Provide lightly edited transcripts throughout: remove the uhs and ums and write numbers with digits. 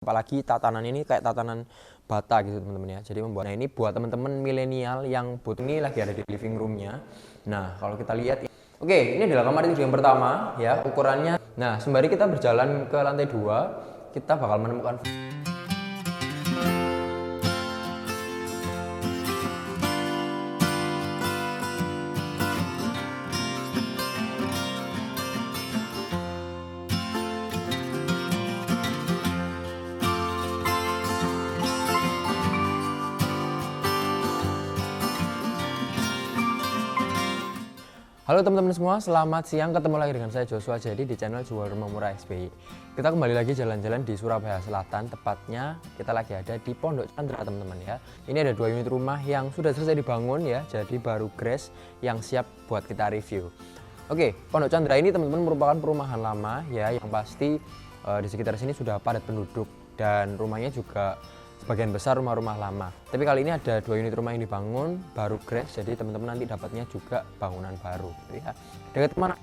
Apalagi tatanan ini kayak tatanan bata gitu teman-teman ya. Jadi membuat, nah ini buat teman-teman milenial yang butuh, ini lagi ada di living roomnya. Nah kalau kita lihat, oke, ini adalah kamar tidur yang pertama ya, ukurannya. Nah sembari kita berjalan ke lantai 2, kita bakal menemukan. Halo teman-teman semua, selamat siang. Ketemu lagi dengan saya Joshua Jadi di channel Jual Rumah Murah SBY. Kita kembali lagi jalan-jalan di Surabaya Selatan, tepatnya kita lagi ada di Pondok Chandra teman-teman ya. Ini ada 2 unit rumah yang sudah selesai dibangun ya, jadi baru grace yang siap buat kita review. Oke, Pondok Chandra ini teman-teman merupakan perumahan lama ya, yang pasti di sekitar sini sudah padat penduduk dan rumahnya juga sebagian besar rumah-rumah lama. Tapi kali ini ada 2 unit rumah yang dibangun baru grace, jadi teman-teman nanti dapatnya juga bangunan baru gitu ya. Dekat mana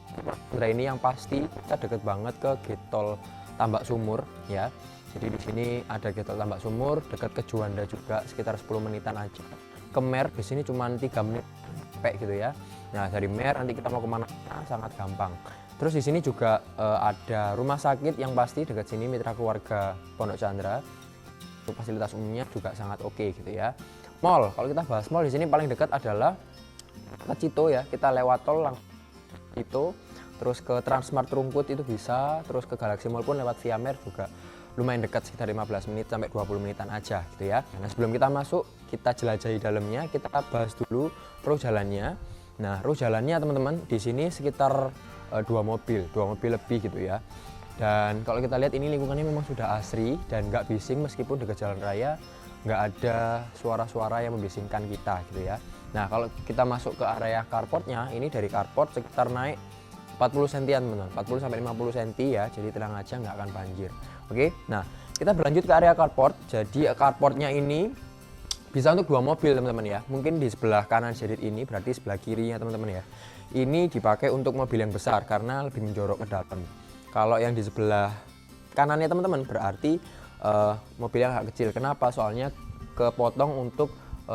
ini yang pasti kita deket banget ke Getol Tambak Sumur ya. Jadi di sini ada Getol Tambak Sumur, dekat ke Juanda juga sekitar 10 menitan aja. Ke Mer di sini cuma 3 menit sampai gitu ya. Nah dari Mer nanti kita mau kemana sangat gampang. Terus di sini juga ada rumah sakit yang pasti dekat sini, Mitra Keluarga Pondok Chandra. Fasilitas umumnya juga sangat oke gitu ya. Mall, kalau kita bahas mall di sini paling dekat adalah ke Cito ya. Kita lewat tol langsung itu, terus ke Transmart Rungkut itu bisa, terus ke Galaxy Mall pun lewat Via Mer juga lumayan dekat, sekitar 15 menit sampai 20 menitan aja gitu ya. Nah sebelum kita masuk, kita jelajahi dalamnya, kita bahas dulu row jalannya. Nah row jalannya teman-teman di sini sekitar 2 mobil lebih gitu ya. Dan kalau kita lihat ini lingkungannya memang sudah asri dan nggak bising, meskipun dekat jalan raya nggak ada suara-suara yang membisingkan kita gitu ya. Nah kalau kita masuk ke area carportnya, ini dari carport sekitar naik 40 cm teman-teman, 40 sampai 50 cm ya, jadi tenang aja nggak akan banjir. Oke, nah kita berlanjut ke area carport. Jadi carportnya ini bisa untuk 2 mobil teman-teman ya. Mungkin di sebelah kanan sedikit ini, berarti sebelah kirinya teman-teman ya, ini dipakai untuk mobil yang besar karena lebih menjorok ke dalam. Kalau yang di sebelah kanannya teman-teman berarti mobil yang agak kecil. Kenapa? Soalnya kepotong untuk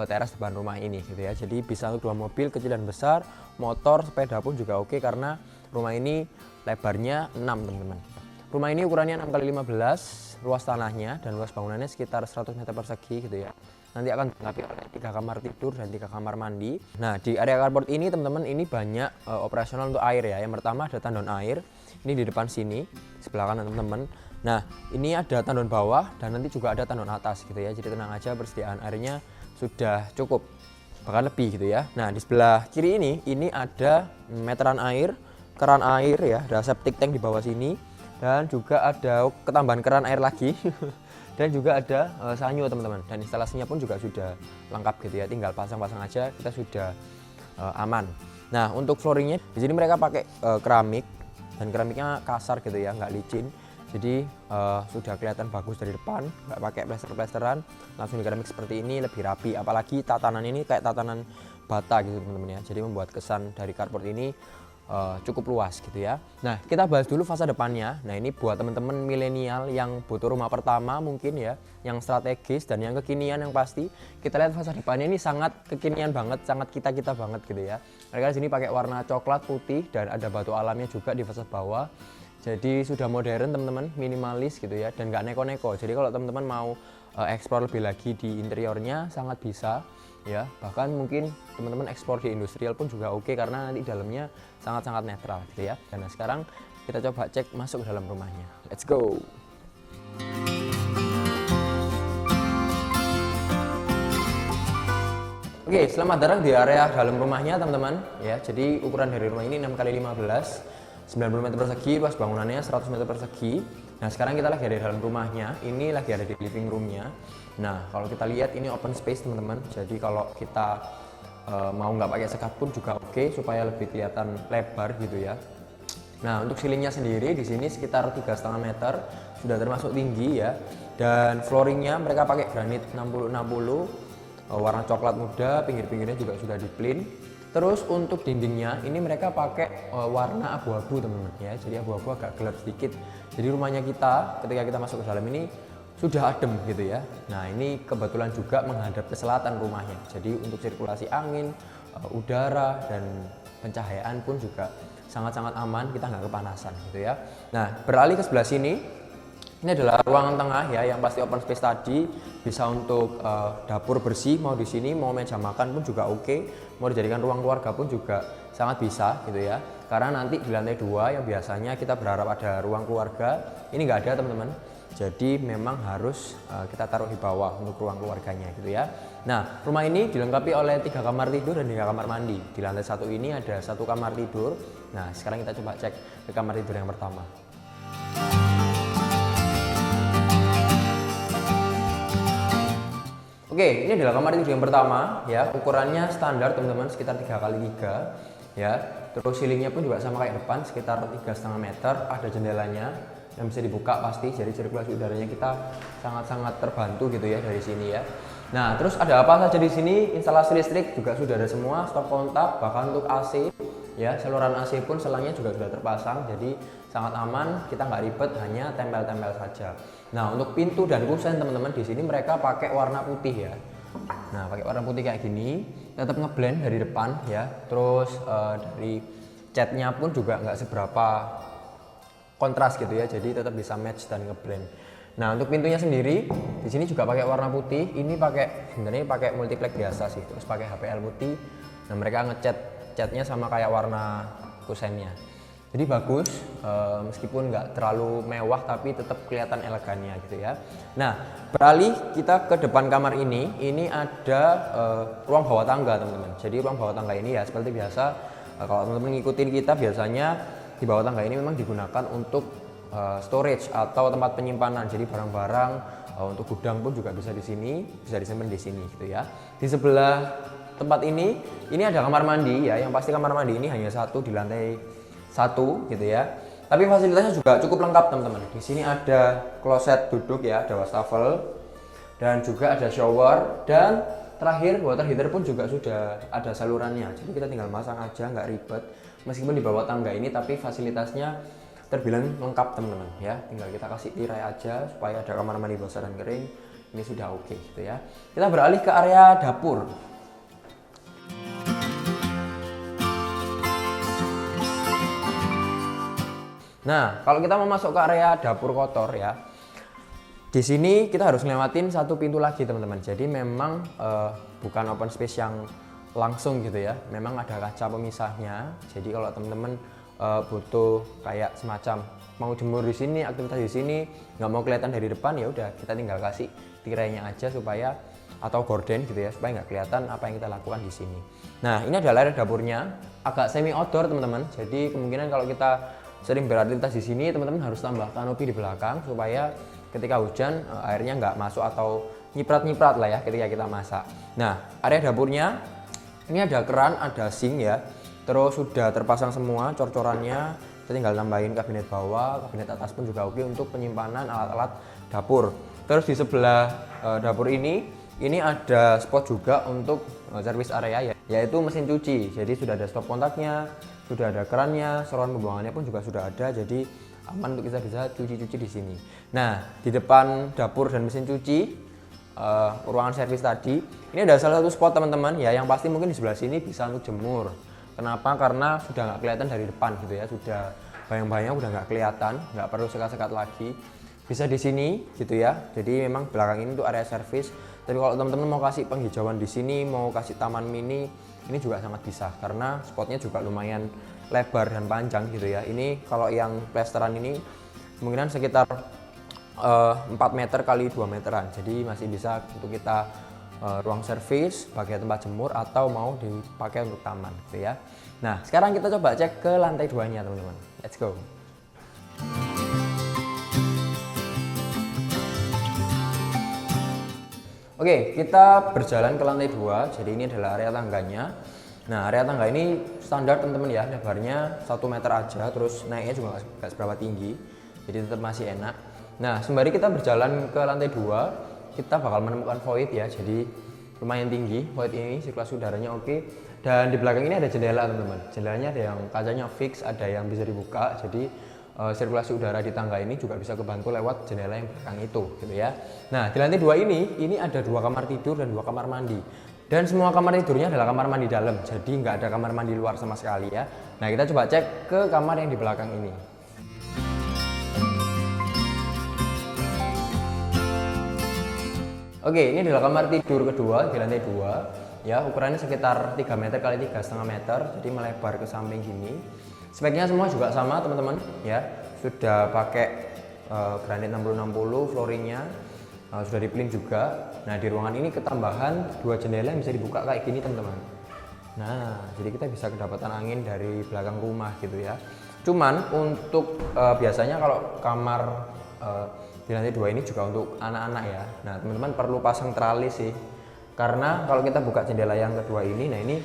teras depan rumah ini gitu ya. Jadi bisa untuk 2 mobil kecil dan besar, motor, sepeda pun juga oke karena rumah ini lebarnya 6 teman-teman. Rumah ini ukurannya 6x15, luas tanahnya dan luas bangunannya sekitar 100 meter persegi gitu ya. Nanti akan dilengkapi oleh 3 kamar tidur dan 3 kamar mandi. Nah di area carport ini teman-teman ini banyak operasional untuk air ya. Yang pertama ada tandon air, ini di depan sini, sebelah kanan teman-teman. Nah ini ada tandon bawah dan nanti juga ada tandon atas gitu ya. Jadi tenang aja, persediaan airnya sudah cukup, bahkan lebih gitu ya. Nah di sebelah kiri ini ada meteran air, keran air ya, ada septic tank di bawah sini dan juga ada ketambahan keran air lagi. Dan juga ada sanyo teman-teman, dan instalasinya pun juga sudah lengkap gitu ya, tinggal pasang-pasang aja kita sudah aman. Nah untuk flooringnya di sini mereka pakai keramik dan keramiknya kasar gitu ya, nggak licin, jadi sudah kelihatan bagus dari depan, nggak pakai plester-plesteran, langsung di keramik seperti ini lebih rapi. Apalagi tatanan ini kayak tatanan bata gitu teman-teman ya, jadi membuat kesan dari carport ini cukup luas gitu ya. Nah kita bahas dulu fasa depannya. Nah ini buat teman-teman milenial yang butuh rumah pertama mungkin ya, yang strategis dan yang kekinian yang pasti. Kita lihat fasa depannya ini sangat kekinian banget, sangat kita banget gitu ya. Mereka di sini pakai warna coklat putih dan ada batu alamnya juga di fasa bawah. Jadi sudah modern teman-teman, minimalis gitu ya, dan nggak neko-neko. Jadi kalau teman-teman mau eksplor lebih lagi di interiornya sangat bisa ya, bahkan mungkin teman-teman eksplor di industrial pun juga oke karena nanti dalamnya sangat-sangat netral gitu ya. Dan sekarang kita coba cek masuk ke dalam rumahnya. Let's go. Oke, selamat datang di area dalam rumahnya teman-teman ya. Jadi ukuran dari rumah ini 6x15, 90 meter persegi, luas bangunannya 100 meter persegi. Nah sekarang kita lagi ada di dalam rumahnya, ini lagi ada di living roomnya. Nah kalau kita lihat ini open space teman-teman, jadi kalau kita mau nggak pakai sekat pun juga oke, supaya lebih kelihatan lebar gitu ya. Nah untuk ceilingnya sendiri di sini sekitar 3,5 meter, sudah termasuk tinggi ya. Dan flooringnya mereka pakai granit 60-60, warna coklat muda, pinggir-pinggirnya juga sudah di plin. Terus untuk dindingnya ini mereka pakai warna abu-abu teman-teman ya, jadi abu-abu agak gelap sedikit. Jadi rumahnya kita ketika kita masuk ke dalam ini sudah adem gitu ya. Nah ini kebetulan juga menghadap ke selatan rumahnya, jadi untuk sirkulasi angin, udara dan pencahayaan pun juga sangat-sangat aman, kita nggak kepanasan gitu ya. Nah beralih ke sebelah sini, ini adalah ruangan tengah ya, yang pasti open space tadi, bisa untuk dapur bersih, mau di sini, mau meja makan pun juga oke, mau dijadikan ruang keluarga pun juga sangat bisa gitu ya. Karena nanti di lantai 2 yang biasanya kita berharap ada ruang keluarga, ini nggak ada teman-teman. Jadi memang harus kita taruh di bawah untuk ruang keluarganya gitu ya. Nah rumah ini dilengkapi oleh 3 kamar tidur dan 3 kamar mandi. Di lantai 1 ini ada 1 kamar tidur. Nah sekarang kita coba cek ke kamar tidur yang pertama. Oke, ini adalah kamar tidur yang pertama ya. Ukurannya standar teman-teman, sekitar 3x3 ya. Terus ceilingnya pun juga sama kayak depan, sekitar 3,5 meter. Ada jendelanya yang bisa dibuka pasti, jadi sirkulasi udaranya kita sangat-sangat terbantu gitu ya dari sini ya. Nah terus ada apa saja di sini? Instalasi listrik juga sudah ada semua, stop kontak, bahkan untuk AC ya, saluran AC pun selangnya juga sudah terpasang, jadi sangat aman, kita nggak ribet, hanya tempel-tempel saja. Nah untuk pintu dan kusen teman-teman, di sini mereka pakai warna putih ya. Nah pakai warna putih kayak gini, tetap ngeblend dari depan ya. Terus dari catnya pun juga nggak seberapa kontras gitu ya, jadi tetap bisa match dan ngeblend. Nah untuk pintunya sendiri di sini juga pakai warna putih. Ini pakai sebenarnya pakai multiplex biasa sih, terus pakai HPL putih. Nah mereka ngecat catnya sama kayak warna kusennya, jadi bagus, meskipun nggak terlalu mewah tapi tetap kelihatan elegannya gitu ya. Nah beralih kita ke depan kamar ini ada ruang bawah tangga teman-teman. Jadi ruang bawah tangga ini ya seperti biasa, kalau teman-teman ngikutin kita biasanya di bawah tangga ini memang digunakan untuk storage atau tempat penyimpanan. Jadi barang-barang untuk gudang pun juga bisa di sini, bisa disimpan di sini gitu ya. Di sebelah tempat ini ada kamar mandi ya. Yang pasti kamar mandi ini hanya satu di lantai 1 gitu ya. Tapi fasilitasnya juga cukup lengkap teman-teman. Di sini ada kloset duduk ya, ada wastafel dan juga ada shower, dan terakhir water heater pun juga sudah ada salurannya. Jadi kita tinggal masang aja, nggak ribet. Meskipun di bawah tangga ini tapi fasilitasnya terbilang lengkap teman-teman ya. Tinggal kita kasih tirai aja supaya ada kamar mandi basah dan kering. Ini sudah oke gitu ya. Kita beralih ke area dapur. Nah, kalau kita mau masuk ke area dapur kotor ya, di sini kita harus ngelewatin satu pintu lagi teman-teman. Jadi memang bukan open space yang langsung gitu ya. Memang ada kaca pemisahnya. Jadi kalau teman-teman butuh kayak semacam mau jemur di sini, aktivitas di sini, nggak mau kelihatan dari depan, ya udah kita tinggal kasih tirainya aja supaya, atau gorden gitu ya, supaya nggak kelihatan apa yang kita lakukan di sini. Nah, ini adalah area dapurnya, agak semi outdoor teman-teman. Jadi kemungkinan kalau kita sering beraktivitas di sini, teman-teman harus tambah kanopi di belakang supaya ketika hujan airnya nggak masuk atau nyiprat-nyiprat lah ya ketika kita masak. Nah, area dapurnya ini ada keran, ada sink ya. Terus sudah terpasang semua cor-corannya. Kita tinggal nambahin kabinet bawah, kabinet atas pun juga oke untuk penyimpanan alat-alat dapur. Terus di sebelah dapur ini ada spot juga untuk service area ya, yaitu mesin cuci. Jadi sudah ada stop kontaknya, sudah ada kerannya, saluran pembuangannya pun juga sudah ada, jadi aman untuk kita bisa cuci-cuci di sini. Nah, di depan dapur dan mesin cuci, ruangan servis tadi, ini ada salah satu spot teman-teman ya, yang pasti mungkin di sebelah sini bisa untuk jemur. Kenapa? Karena sudah nggak kelihatan dari depan gitu ya, sudah bayang-bayang udah nggak kelihatan, nggak perlu sekat-sekat lagi. Bisa di sini gitu ya. Jadi memang belakang ini untuk area servis. Tapi kalau teman-teman mau kasih penghijauan di sini, mau kasih taman mini, ini juga sangat bisa karena spotnya juga lumayan lebar dan panjang gitu ya. Ini kalau yang plesteran ini kemungkinan sekitar 4 meter kali 2 meteran. Jadi masih bisa untuk kita ruang servis, pakai tempat jemur, atau mau dipakai untuk taman gitu ya. Nah, sekarang kita coba cek ke lantai 2-nya teman-teman. Let's go. Oke, kita berjalan ke lantai 2. Jadi ini adalah area tangganya. Nah, area tangga ini standar teman-teman ya, lebarnya 1 meter aja, terus naiknya juga nggak seberapa tinggi. Jadi tetap masih enak. Nah, sembari kita berjalan ke lantai 2, kita bakal menemukan void ya. Jadi lumayan tinggi void ini, sirkulasi udaranya oke. Dan di belakang ini ada jendela teman-teman. Jendelanya ada yang kacanya fix, ada yang bisa dibuka. Jadi sirkulasi udara di tangga ini juga bisa kebantu lewat jendela yang belakang itu gitu ya. Nah di lantai 2 ini ada 2 kamar tidur dan 2 kamar mandi, dan semua kamar tidurnya adalah kamar mandi dalam, jadi nggak ada kamar mandi luar sama sekali ya. Nah kita coba cek ke kamar yang di belakang ini. Oke, ini adalah kamar tidur kedua di lantai 2 ya, ukurannya sekitar 3 meter kali 3,5 meter, jadi melebar ke samping gini. Speknya semua juga sama teman-teman ya, sudah pakai granit 60-60 flooringnya, sudah dipelin juga. Nah di ruangan ini ketambahan 2 jendela yang bisa dibuka kayak gini teman-teman. Nah jadi kita bisa kedapatan angin dari belakang rumah gitu ya. Cuman untuk biasanya kalau kamar di lantai 2 ini juga untuk anak-anak ya. Nah teman-teman perlu pasang teralis sih, karena kalau kita buka jendela yang kedua ini, nah ini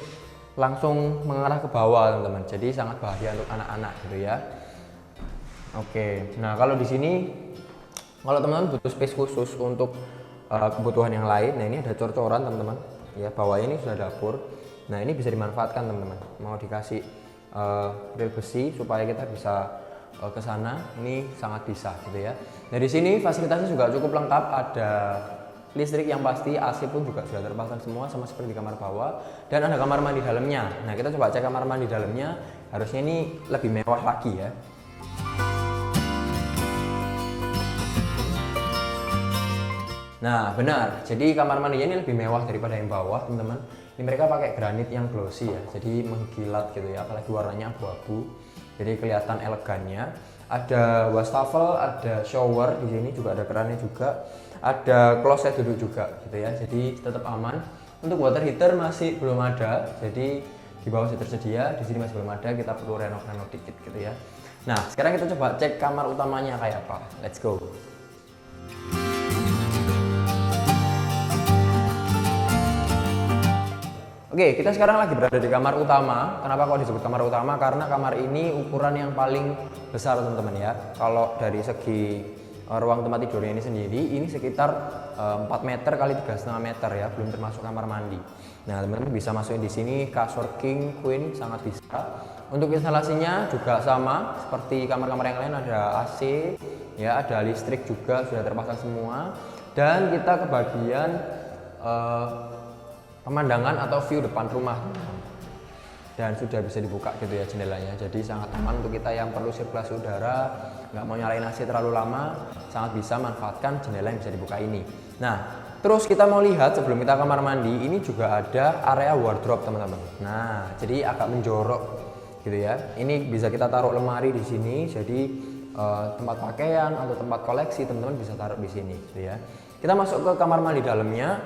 langsung mengarah ke bawah teman-teman, jadi sangat bahaya untuk anak-anak gitu ya. Oke, nah kalau di sini kalau teman-teman butuh space khusus untuk kebutuhan yang lain, nah ini ada cor-coran teman-teman ya, bawah ini sudah dapur. Nah ini bisa dimanfaatkan teman-teman, mau dikasih grill besi supaya kita bisa ke sana, ini sangat bisa gitu ya. Nah di sini fasilitasnya juga cukup lengkap, ada listrik yang pasti, AC pun juga sudah terpasang semua sama seperti di kamar bawah, dan ada kamar mandi dalamnya. Nah kita coba cek kamar mandi dalamnya, harusnya ini lebih mewah lagi ya. Nah benar, jadi kamar mandinya ini lebih mewah daripada yang bawah teman-teman. Ini mereka pakai granit yang glossy ya, jadi mengkilat gitu ya, apalagi warnanya abu-abu, jadi kelihatan elegannya. Ada wastafel, ada shower di sini, juga ada kerannya juga, ada kloset duduk juga gitu ya, jadi tetap aman. Untuk water heater masih belum ada, jadi di bawah sudah tersedia, di sini masih belum ada, kita perlu renov-renov dikit gitu ya. Nah sekarang kita coba cek kamar utamanya kayak apa, let's go. Oke, kita sekarang lagi berada di kamar utama. Kenapa kok disebut kamar utama? Karena kamar ini ukuran yang paling besar teman-teman ya. Kalau dari segi ruang tempat tidurnya ini sendiri, ini sekitar 4 meter kali 3,5 meter ya, belum termasuk kamar mandi. Nah teman-teman bisa masukin di sini kasur king, queen, sangat bisa. Untuk instalasinya juga sama seperti kamar-kamar yang lain, ada AC ya, ada listrik juga sudah terpasang semua. Dan kita kebagian pemandangan atau view depan rumah, dan sudah bisa dibuka gitu ya jendelanya, jadi sangat aman untuk kita yang perlu sirkulasi udara, nggak mau nyalain AC terlalu lama, sangat bisa manfaatkan jendela yang bisa dibuka ini. Nah terus kita mau lihat sebelum kita kamar mandi, ini juga ada area wardrobe teman-teman. Nah jadi agak menjorok gitu ya, ini bisa kita taruh lemari di sini, jadi tempat pakaian atau tempat koleksi teman-teman bisa taruh di sini gitu ya. Kita masuk ke kamar mandi dalamnya.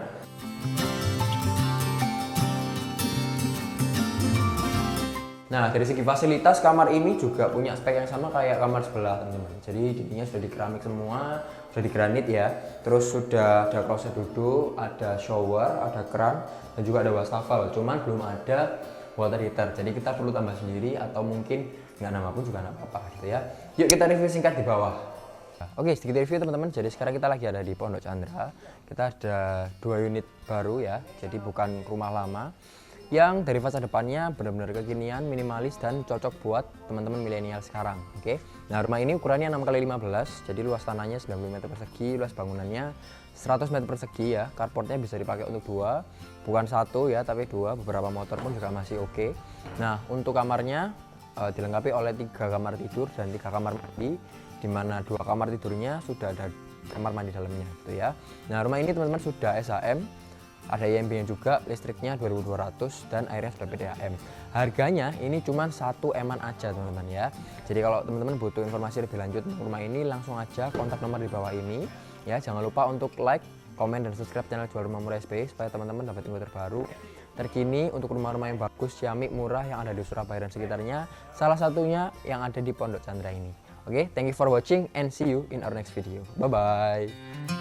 Nah dari segi fasilitas, kamar ini juga punya spek yang sama kayak kamar sebelah teman-teman. Jadi dindingnya sudah di keramik semua, sudah di granit ya. Terus sudah ada kloset duduk, ada shower, ada keran, dan juga ada wastafel. Cuman belum ada water heater, jadi kita perlu tambah sendiri, atau mungkin nggak nambah pun juga nggak apa-apa gitu ya. Yuk kita review singkat di bawah. Oke, sedikit review teman-teman. Jadi sekarang kita lagi ada di Pondok Chandra. Kita ada 2 unit baru ya, jadi bukan rumah lama, yang dari fasad depannya benar-benar kekinian, minimalis, dan cocok buat teman-teman milenial sekarang. Oke. Nah rumah ini ukurannya 6x15, jadi luas tanahnya 90 meter persegi, luas bangunannya 100 meter persegi ya. Carportnya bisa dipakai untuk 2, bukan 1 ya, tapi 2. Beberapa motor pun juga masih oke. Nah untuk kamarnya dilengkapi oleh 3 kamar tidur dan 3 kamar mandi, di mana 2 kamar tidurnya sudah ada kamar mandi dalamnya gitu ya. Nah rumah ini teman-teman sudah SHM, ada IMB-nya juga, listriknya 2200, dan airnya sudah PDAM. Harganya ini cuma 1 eman aja teman-teman ya. Jadi kalau teman-teman butuh informasi lebih lanjut tentang rumah ini, langsung aja kontak nomor di bawah ini ya. Jangan lupa untuk like, komen, dan subscribe channel Jual Rumah Murah SBY supaya teman-teman dapat info terbaru terkini untuk rumah-rumah yang bagus, ciamik, murah yang ada di Surabaya dan sekitarnya. Salah satunya yang ada di Pondok Chandra ini. Oke, thank you for watching and see you in our next video. Bye bye.